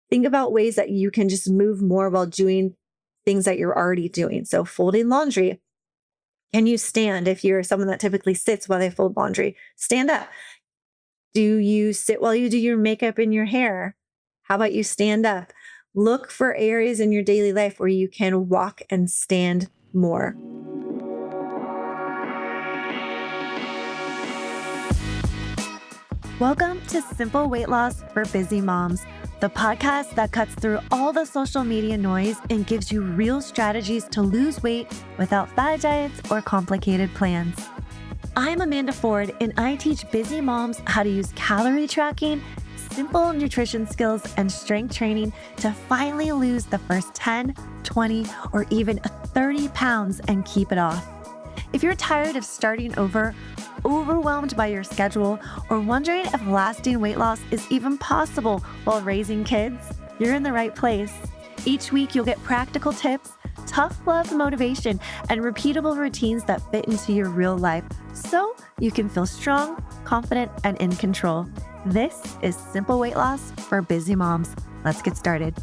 think about ways that you can just move more while doing things that you're already doing. So folding laundry. Can you stand if you're someone that typically sits while they fold laundry? Stand up. Do you sit while you do your makeup and your hair? How about you stand up? Look for areas in your daily life where you can walk and stand more. Welcome to Simple Weight Loss for Busy Moms, the podcast that cuts through all the social media noise and gives you real strategies to lose weight without fad diets or complicated plans. I'm Amanda Ford, and I teach busy moms how to use calorie tracking, simple nutrition skills, and strength training to finally lose the first 10, 20, or even 30 pounds and keep it off. If you're tired of starting over, overwhelmed by your schedule, or wondering if lasting weight loss is even possible while raising kids, you're in the right place. Each week, you'll get practical tips, tough love motivation, and repeatable routines that fit into your real life so you can feel strong, confident, and in control. This is Simple Weight Loss for Busy Moms. Let's get started.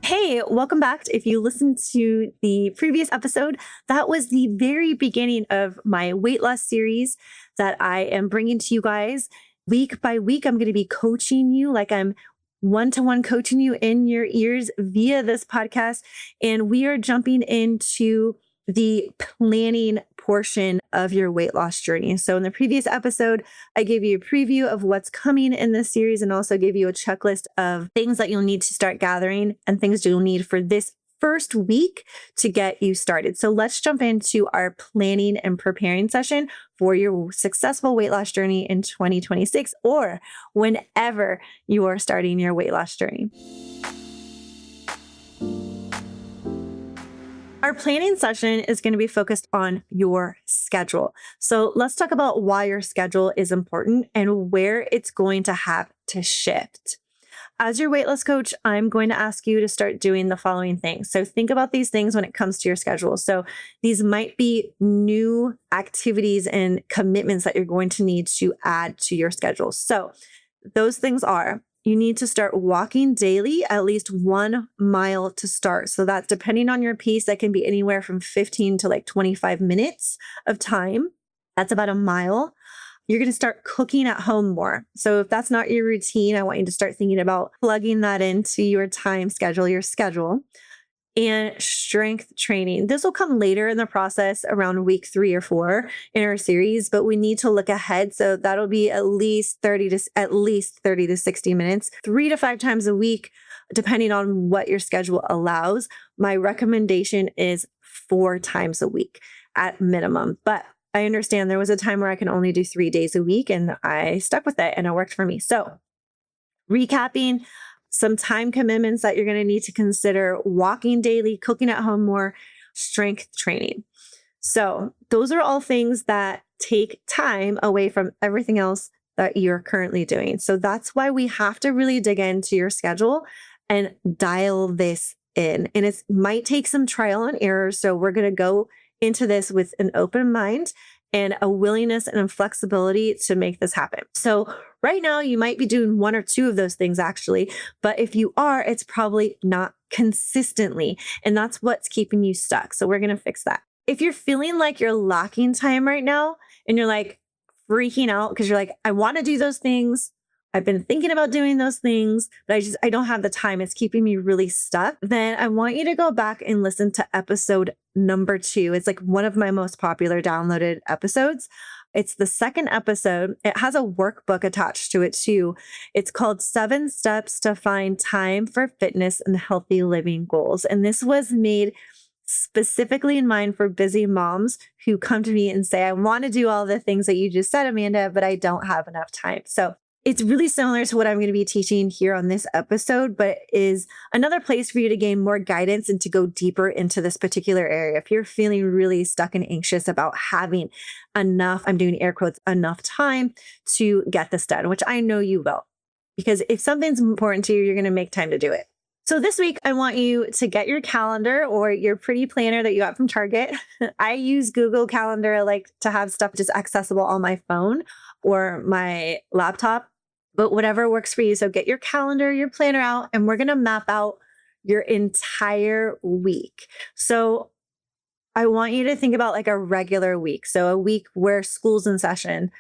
Hey, welcome back. If you listened to the previous episode, that was the very beginning of my weight loss series that I am bringing to you guys. Week by week, I'm going to be coaching you like I'm one-to-one coaching you in your ears via this podcast. And we are jumping into the planning portion of your weight loss journey. So in the previous episode, I gave you a preview of what's coming in this series and also gave you a checklist of things that you'll need to start gathering and things you'll need for this first week to get you started. So let's jump into our planning and preparing session for your successful weight loss journey in 2026 or whenever you are starting your weight loss journey. Our planning session is going to be focused on your schedule. So let's talk about why your schedule is important and where it's going to have to shift. As your weight loss coach, I'm going to ask you to start doing the following things. So think about these things when it comes to your schedule. So these might be new activities and commitments that you're going to need to add to your schedule. So those things are, you need to start walking daily, at least 1 mile to start. So that's depending on your pace, that can be anywhere from 15 to like 25 minutes of time. That's about a mile. You're going to start cooking at home more. So if that's not your routine, I want you to start thinking about plugging that into your time schedule, your schedule. And strength training. This will come later in the process around week 3 or 4 in our series, but we need to look ahead. So that'll be at least 30 to 60 minutes, 3 to 5 times a week, depending on what your schedule allows. My recommendation is 4 times a week at minimum, but I understand there was a time where I can only do 3 days a week and I stuck with it and it worked for me. So recapping, some time commitments that you're going to need to consider: walking daily, cooking at home more, strength training. So those are all things that take time away from everything else that you're currently doing. So that's why we have to really dig into your schedule and dial this in. And it might take some trial and error. So we're going to go into this with an open mind and a willingness and flexibility to make this happen. So right now you might be doing 1 or 2 of those things actually, but if you are, it's probably not consistently. And that's what's keeping you stuck. So we're going to fix that. If you're feeling like you're lacking time right now and you're like freaking out because you're like, I want to do those things, I've been thinking about doing those things, but I don't have the time, it's keeping me really stuck, then I want you to go back and listen to episode number 2. It's like one of my most popular downloaded episodes. It's the second episode. It has a workbook attached to it too. It's called 7 Steps to Find Time for Fitness and Healthy Living Goals. And this was made specifically in mind for busy moms who come to me and say, I want to do all the things that you just said, Amanda, but I don't have enough time. So it's really similar to what I'm going to be teaching here on this episode, but is another place for you to gain more guidance and to go deeper into this particular area. If you're feeling really stuck and anxious about having enough, I'm doing air quotes, enough time to get this done, which I know you will, because if something's important to you, you're going to make time to do it. So this week, I want you to get your calendar or your pretty planner that you got from Target. I use Google Calendar. I like to have stuff just accessible on my phone or my laptop. but whatever works for you. So get your calendar, your planner out, and we're going to map out your entire week. So I want you to think about like a regular week. So a week where school's in session,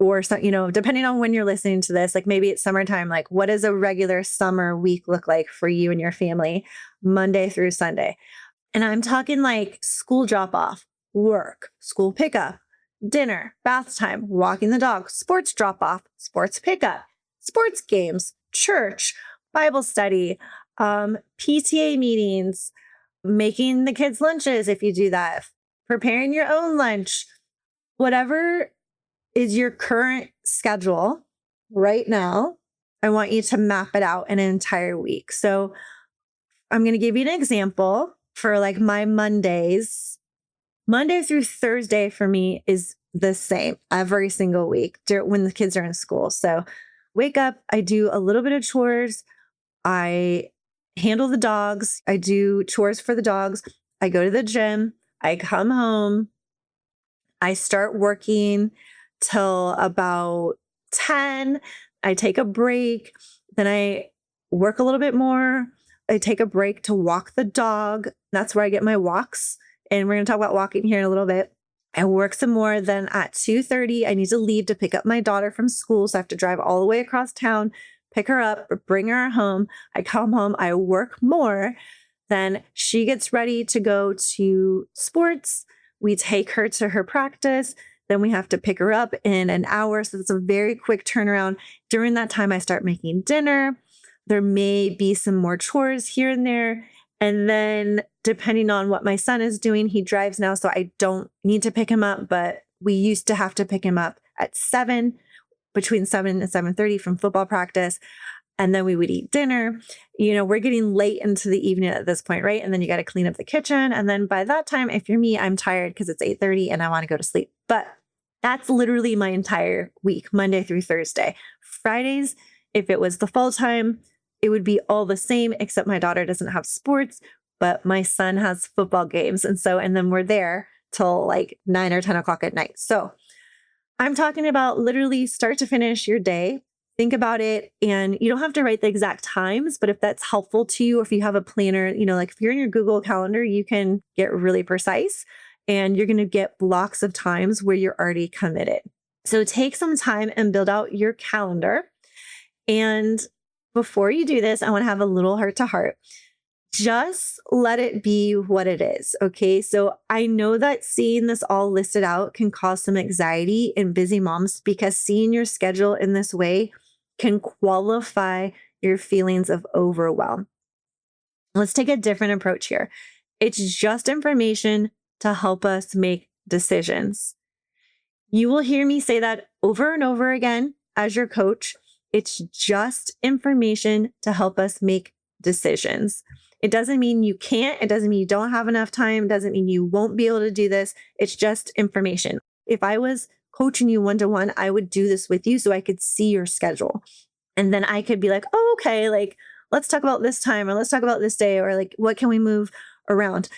or some, depending on when you're listening to this, like maybe it's summertime, like what does a regular summer week look like for you and your family, Monday through Sunday? And I'm talking like school drop off, work, school pickup, dinner, bath time, walking the dog, sports drop off, sports pickup, sports games, church, Bible study, PTA meetings, making the kids' lunches if you do that, preparing your own lunch, whatever is your current schedule right now. I want you to map it out in an entire week. So I'm going to give you an example for like my Mondays. Monday through Thursday for me is the same every single week when the kids are in school. So wake up, I do a little bit of chores. I handle the dogs. I do chores for the dogs. I go to the gym. I come home. I start working till about 10. I take a break. Then I work a little bit more. I take a break to walk the dog. That's where I get my walks. And we're going to talk about walking here in a little bit. I work some more. Then at 2:30, I need to leave to pick up my daughter from school. So I have to drive all the way across town, pick her up, bring her home. I come home, I work more. Then she gets ready to go to sports. We take her to her practice. Then we have to pick her up in an hour. So it's a very quick turnaround. During that time, I start making dinner. There may be some more chores here and there. And then depending on what my son is doing, he drives now, so I don't need to pick him up, but we used to have to pick him up at 7, between 7 and 7:30 from football practice. And then we would eat dinner. We're getting late into the evening at this point, right? And then you got to clean up the kitchen. And then by that time, if you're me, I'm tired because it's 8:30 and I want to go to sleep. But that's literally my entire week, Monday through Thursday. Fridays, if it was the fall time, it would be all the same, except my daughter doesn't have sports, but my son has football games. And then we're there till like 9 or 10 o'clock at night. So I'm talking about literally start to finish your day. Think about it. And you don't have to write the exact times, but if that's helpful to you, or if you have a planner, like if you're in your Google Calendar, you can get really precise and you're going to get blocks of times where you're already committed. So take some time and build out your calendar. And before you do this, I want to have a little heart to heart. Just let it be what it is. Okay. So I know that seeing this all listed out can cause some anxiety in busy moms, because seeing your schedule in this way can qualify your feelings of overwhelm. Let's take a different approach here. It's just information to help us make decisions. You will hear me say that over and over again as your coach. It's just information to help us make decisions. It doesn't mean you can't. It doesn't mean you don't have enough time. It doesn't mean you won't be able to do this. It's just information. If I was coaching you one-to-one, I would do this with you so I could see your schedule. And then I could be like, oh, okay, like, let's talk about this time, or let's talk about this day, or like, what can we move around?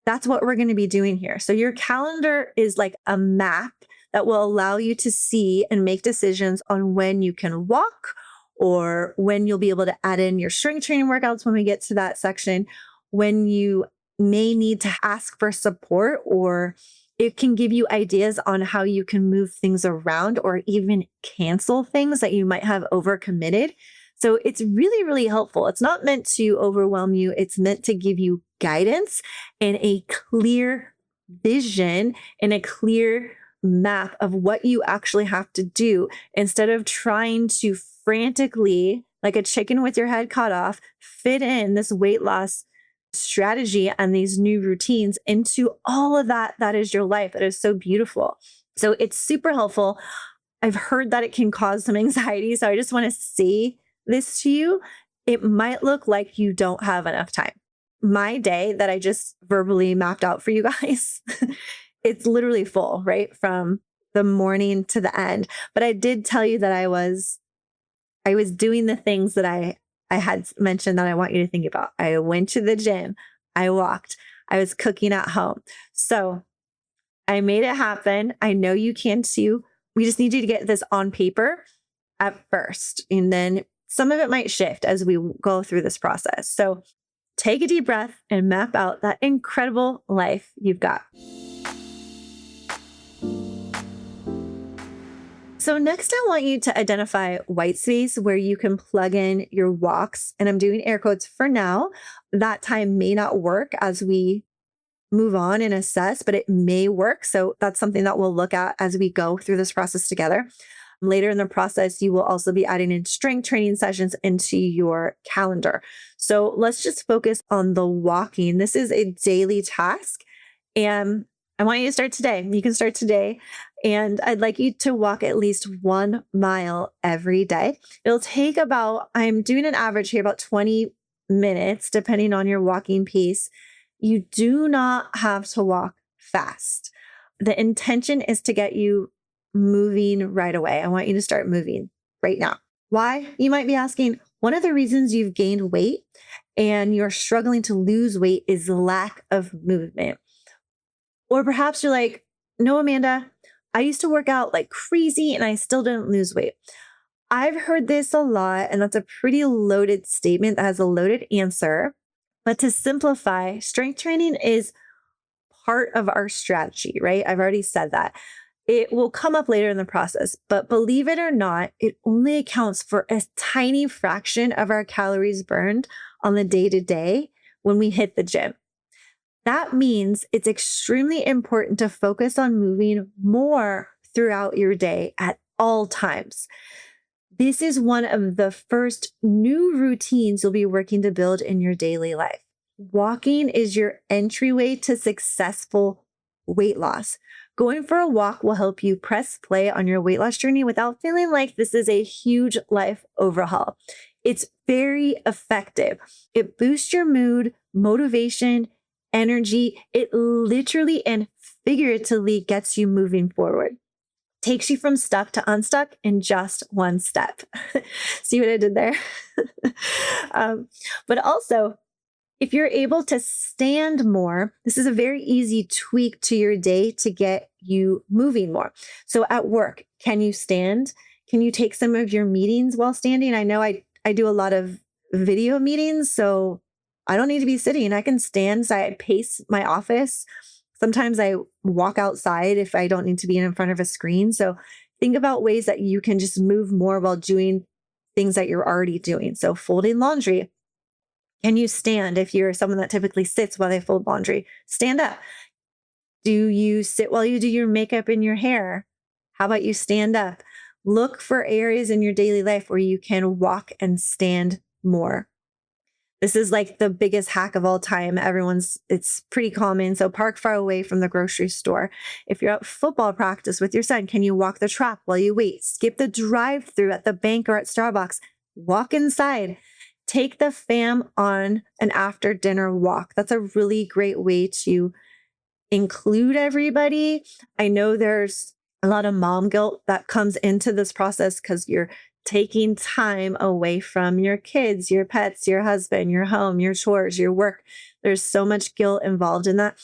That's what we're going to be doing here. So your calendar is like a map that will allow you to see and make decisions on when you can walk, or when you'll be able to add in your strength training workouts when we get to that section, when you may need to ask for support, or it can give you ideas on how you can move things around or even cancel things that you might have overcommitted. So it's really, really helpful. It's not meant to overwhelm you. It's meant to give you guidance and a clear vision and a clear map of what you actually have to do, instead of trying to frantically, like a chicken with your head cut off, fit in this weight loss strategy and these new routines into all of that is your life. That is so beautiful. So it's super helpful. I've heard that it can cause some anxiety. So I just want to say this to you. It might look like you don't have enough time. My day that I just verbally mapped out for you guys, it's literally full, right? From the morning to the end. But I did tell you that I was doing the things that I had mentioned that I want you to think about. I went to the gym. I walked. I was cooking at home. So I made it happen. I know you can too. We just need you to get this on paper at first, and then some of it might shift as we go through this process. So take a deep breath and map out that incredible life you've got. So next, I want you to identify white space where you can plug in your walks. And I'm doing air quotes for now. That time may not work as we move on and assess, but it may work. So that's something that we'll look at as we go through this process together. Later in the process, you will also be adding in strength training sessions into your calendar. So let's just focus on the walking. This is a daily task. And I want you to start today. You can start today. And I'd like you to walk at least 1 mile every day. It'll take about, I'm doing an average here, about 20 minutes, depending on your walking pace. You do not have to walk fast. The intention is to get you moving right away. I want you to start moving right now. Why? You might be asking, one of the reasons you've gained weight and you're struggling to lose weight is lack of movement. Or perhaps you're like, no, Amanda, I used to work out like crazy and I still didn't lose weight. I've heard this a lot, and that's a pretty loaded statement that has a loaded answer. But to simplify, strength training is part of our strategy, right? I've already said that. It will come up later in the process, but believe it or not, it only accounts for a tiny fraction of our calories burned on the day-to-day when we hit the gym. That means it's extremely important to focus on moving more throughout your day at all times. This is one of the first new routines you'll be working to build in your daily life. Walking is your entryway to successful weight loss. Going for a walk will help you press play on your weight loss journey without feeling like this is a huge life overhaul. It's very effective. It boosts your mood, motivation, energy. It literally and figuratively gets you moving forward. Takes you from stuck to unstuck in just one step. See what I did there? But also, if you're able to stand more, this is a very easy tweak to your day to get you moving more. So at work, can you stand? Can you take some of your meetings while standing? I know I do a lot of video meetings, so I don't need to be sitting. I can stand. So I pace my office. Sometimes I walk outside if I don't need to be in front of a screen. So think about ways that you can just move more while doing things that you're already doing. So folding laundry. Can you stand if you're someone that typically sits while they fold laundry? Stand up. Do you sit while you do your makeup and your hair? How about you stand up? Look for areas in your daily life where you can walk and stand more. This is like the biggest hack of all time. It's pretty common. So park far away from the grocery store. If you're at football practice with your son, can you walk the track while you wait? Skip the drive-through at the bank or at Starbucks. Walk inside. Take the fam on an after dinner walk. That's a really great way to include everybody. I know there's a lot of mom guilt that comes into this process because you're taking time away from your kids, your pets, your husband, your home, your chores, your work. There's so much guilt involved in that.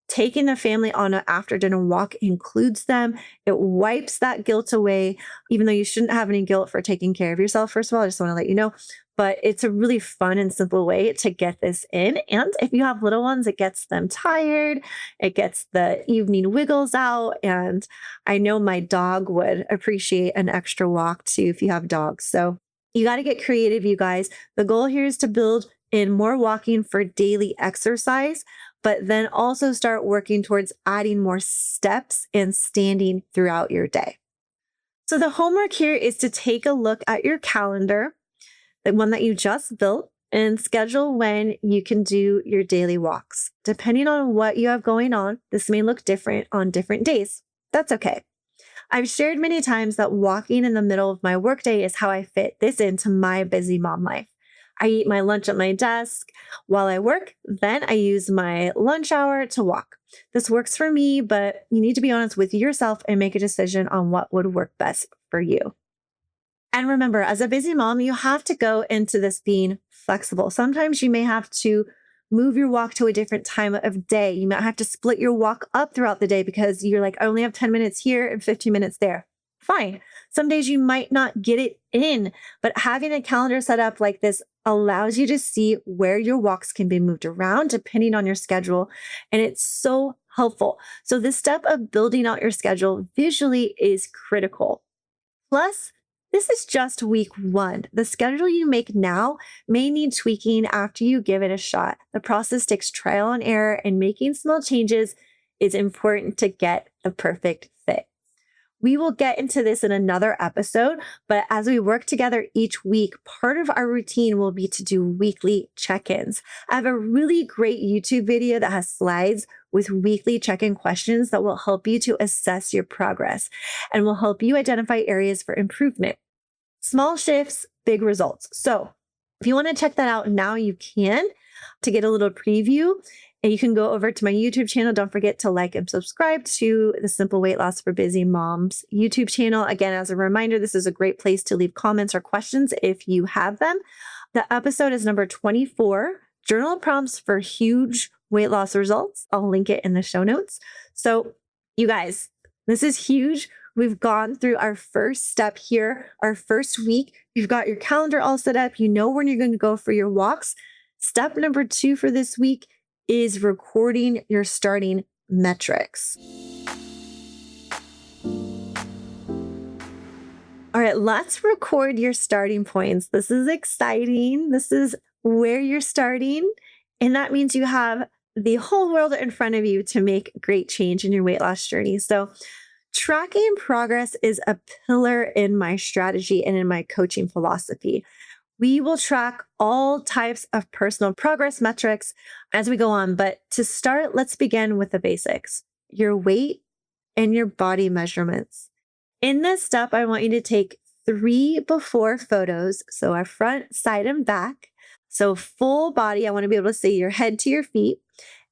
Taking the family on an after dinner walk includes them. It wipes that guilt away, even though you shouldn't have any guilt for taking care of yourself. First of all, I just want to let you know, but it's a really fun and simple way to get this in. And if you have little ones, it gets them tired. It gets the evening wiggles out. And I know my dog would appreciate an extra walk too if you have dogs. So you got to get creative, you guys. The goal here is to build in more walking for daily exercise, but then also start working towards adding more steps and standing throughout your day. So the homework here is to take a look at your calendar, the one that you just built, and schedule when you can do your daily walks. Depending on what you have going on, this may look different on different days. That's okay. I've shared many times that walking in the middle of my workday is how I fit this into my busy mom life. I eat my lunch at my desk while I work. Then I use my lunch hour to walk. This works for me, but you need to be honest with yourself and make a decision on what would work best for you. And remember, as a busy mom, you have to go into this being flexible. Sometimes you may have to move your walk to a different time of day. You might have to split your walk up throughout the day because you're like, I only have 10 minutes here and 15 minutes there. Fine. Some days you might not get it in, but having a calendar set up like this allows you to see where your walks can be moved around depending on your schedule. And it's so helpful. So, this step of building out your schedule visually is critical. Plus, this is just week one. The schedule you make now may need tweaking after you give it a shot. The process takes trial and error, and making small changes is important to get the perfect fit. We will get into this in another episode, but as we work together each week, part of our routine will be to do weekly check-ins. I have a really great YouTube video that has slides with weekly check-in questions that will help you to assess your progress and will help you identify areas for improvement. Small shifts, big results. So if you want to check that out now, you can to get a little preview. And you can go over to my YouTube channel. Don't forget to like and subscribe to the Simple Weight Loss for Busy Moms YouTube channel. Again, as a reminder, this is a great place to leave comments or questions if you have them. The episode is number 24, Journal Prompts for Huge Weight Loss Results. I'll link it in the show notes. So you guys, this is huge. We've gone through our first step here, our first week. You've got your calendar all set up. You know when you're going to go for your walks. Step number 2 for this week is recording your starting metrics. All right, let's record your starting points. This is exciting. This is where you're starting. And that means you have the whole world in front of you to make great change in your weight loss journey. So tracking progress is a pillar in my strategy and in my coaching philosophy. We will track all types of personal progress metrics as we go on. But to start, let's begin with the basics, your weight and your body measurements. In this step, I want you to take 3 before photos. So our front, side, and back. So full body, I want to be able to see your head to your feet.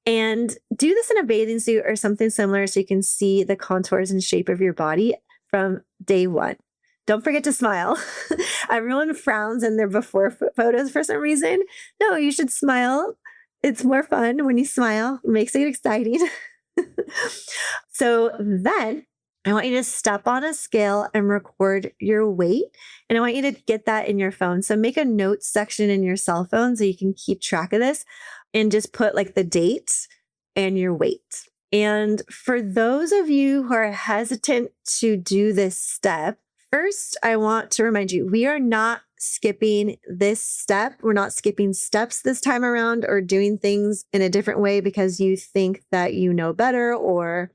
And do this in a bathing suit or something similar so you can see the contours and shape of your body from day 1. Don't forget to smile. Everyone frowns in their before photos for some reason. No, you should smile. It's more fun when you smile. It makes it exciting. So then I want you to step on a scale and record your weight. And I want you to get that in your phone. So make a notes section in your cell phone so you can keep track of this and just put like the date and your weight. And for those of you who are hesitant to do this step, first, I want to remind you, we are not skipping this step. We're not skipping steps this time around or doing things in a different way because you think that you know better, or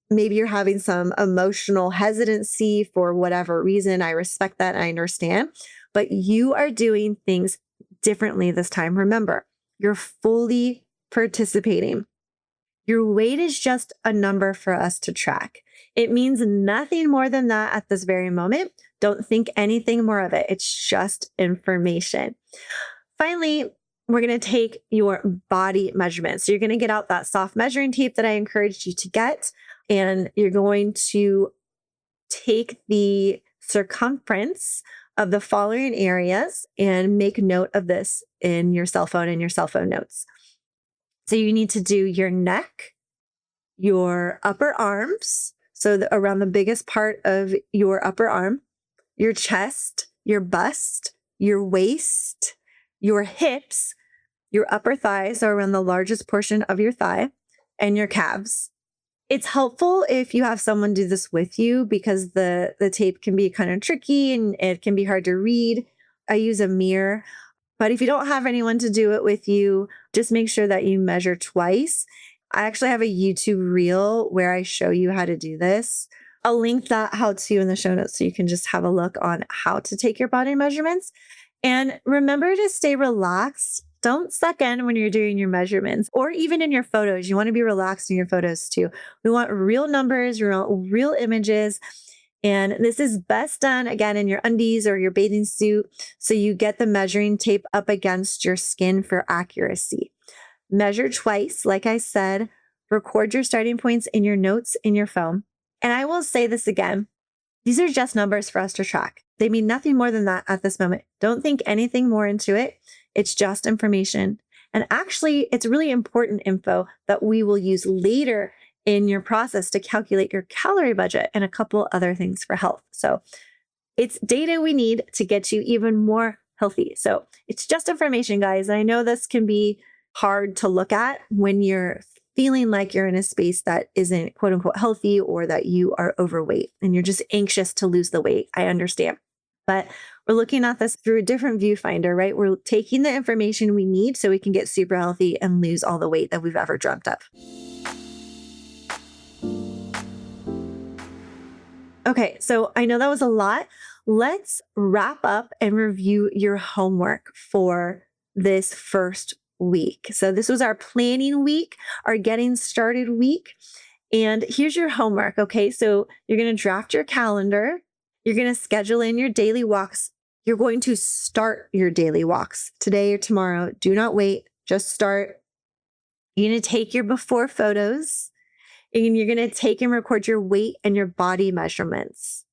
maybe you're having some emotional hesitancy for whatever reason. I respect that. I understand. But you are doing things differently this time. Remember, you're fully participating. Your weight is just a number for us to track. It means nothing more than that at this very moment. Don't think anything more of it. It's just information. Finally, we're going to take your body measurement. So you're going to get out that soft measuring tape that I encouraged you to get, and you're going to take the circumference of the following areas and make note of this in your cell phone and your cell phone notes. So you need to do your neck, your upper arms, so around the biggest part of your upper arm, your chest, your bust, your waist, your hips, your upper thighs, so around the largest portion of your thigh, and your calves. It's helpful if you have someone do this with you because the tape can be kind of tricky and it can be hard to read. I use a mirror. But if you don't have anyone to do it with you, just make sure that you measure twice. I actually have a YouTube reel where I show you how to do this. I'll link that how-to in the show notes so you can just have a look on how to take your body measurements. And remember to stay relaxed. Don't suck in when you're doing your measurements or even in your photos. You want to be relaxed in your photos too. We want real numbers, real images. And this is best done, again, in your undies or your bathing suit, so you get the measuring tape up against your skin for accuracy. Measure twice, like I said. Record your starting points in your notes in your phone. And I will say this again. These are just numbers for us to track. They mean nothing more than that at this moment. Don't think anything more into it. It's just information. And actually, it's really important info that we will use later in your process to calculate your calorie budget and a couple other things for health. So it's data we need to get you even more healthy. So it's just information, guys. I know this can be hard to look at when you're feeling like you're in a space that isn't quote unquote healthy or that you are overweight and you're just anxious to lose the weight. I understand. But we're looking at this through a different viewfinder, right? We're taking the information we need so we can get super healthy and lose all the weight that we've ever dreamt of. Okay, so I know that was a lot. Let's wrap up and review your homework for this first week. So this was our planning week, our getting started week. And here's your homework. Okay, so you're going to draft your calendar. You're going to schedule in your daily walks. You're going to start your daily walks today or tomorrow. Do not wait, just start. You're going to take your before photos and you're going to take and record your weight and your body measurements.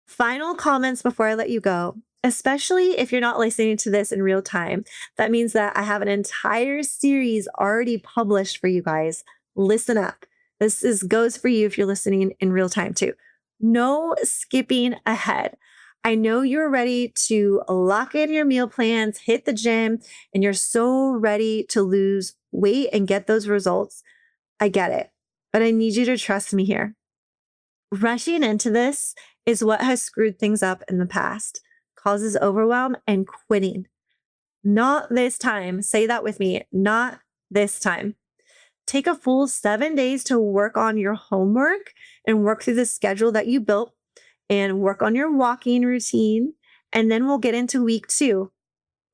Final comments before I let you go, especially if you're not listening to this in real time. That means that I have an entire series already published for you guys. Listen up. This goes for you if you're listening in real time too. No skipping ahead. I know you're ready to lock in your meal plans, hit the gym, and you're so ready to lose weight and get those results. I get it, but I need you to trust me here. Rushing into this is what has screwed things up in the past, causes overwhelm and quitting. Not this time. Say that with me. Not this time. Take a full 7 days to work on your homework and work through the schedule that you built and work on your walking routine. And then we'll get into week 2.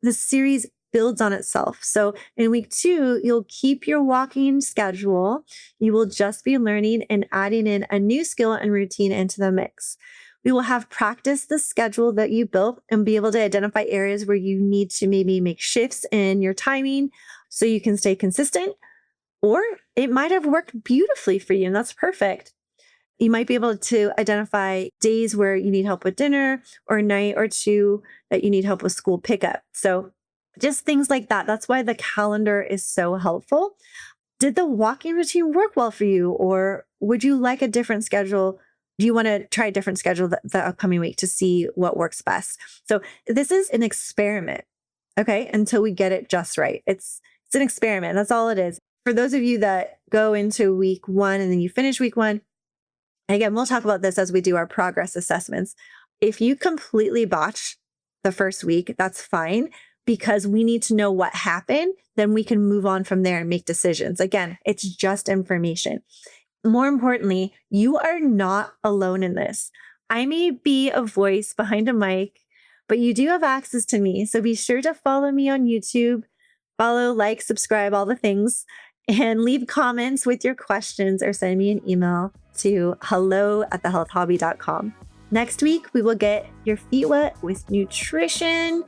The series builds on itself. So in week 2, you'll keep your walking schedule. You will just be learning and adding in a new skill and routine into the mix. We will have practiced the schedule that you built and be able to identify areas where you need to maybe make shifts in your timing so you can stay consistent. Or it might have worked beautifully for you, and that's perfect. You might be able to identify days where you need help with dinner or a night or two that you need help with school pickup. So just things like that. That's why the calendar is so helpful. Did the walking routine work well for you? Or would you like a different schedule? Do you want to try a different schedule the upcoming week to see what works best? So this is an experiment, okay? Until we get it just right. It's an experiment. That's all it is. For those of you that go into week 1 and then you finish week 1, again, we'll talk about this as we do our progress assessments. If you completely botch the first week, that's fine because we need to know what happened. Then we can move on from there and make decisions. Again, it's just information. More importantly, you are not alone in this. I may be a voice behind a mic, but you do have access to me. So be sure to follow me on YouTube, follow, like, subscribe, all the things, and leave comments with your questions or send me an email to hello@thehealthhobby.com. Next week, we will get your feet wet with nutrition.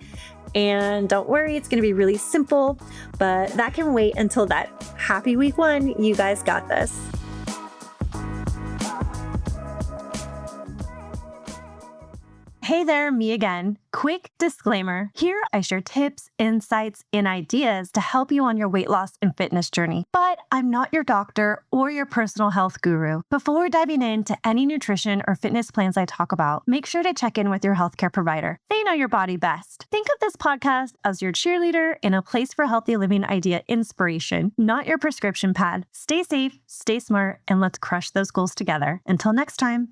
And don't worry, it's going to be really simple, but that can wait until that. Happy week 1. You guys got this. Hey there, me again. Quick disclaimer. Here I share tips, insights, and ideas to help you on your weight loss and fitness journey. But I'm not your doctor or your personal health guru. Before diving into any nutrition or fitness plans I talk about, make sure to check in with your healthcare provider. They know your body best. Think of this podcast as your cheerleader and a place for healthy living idea inspiration, not your prescription pad. Stay safe, stay smart, and let's crush those goals together. Until next time.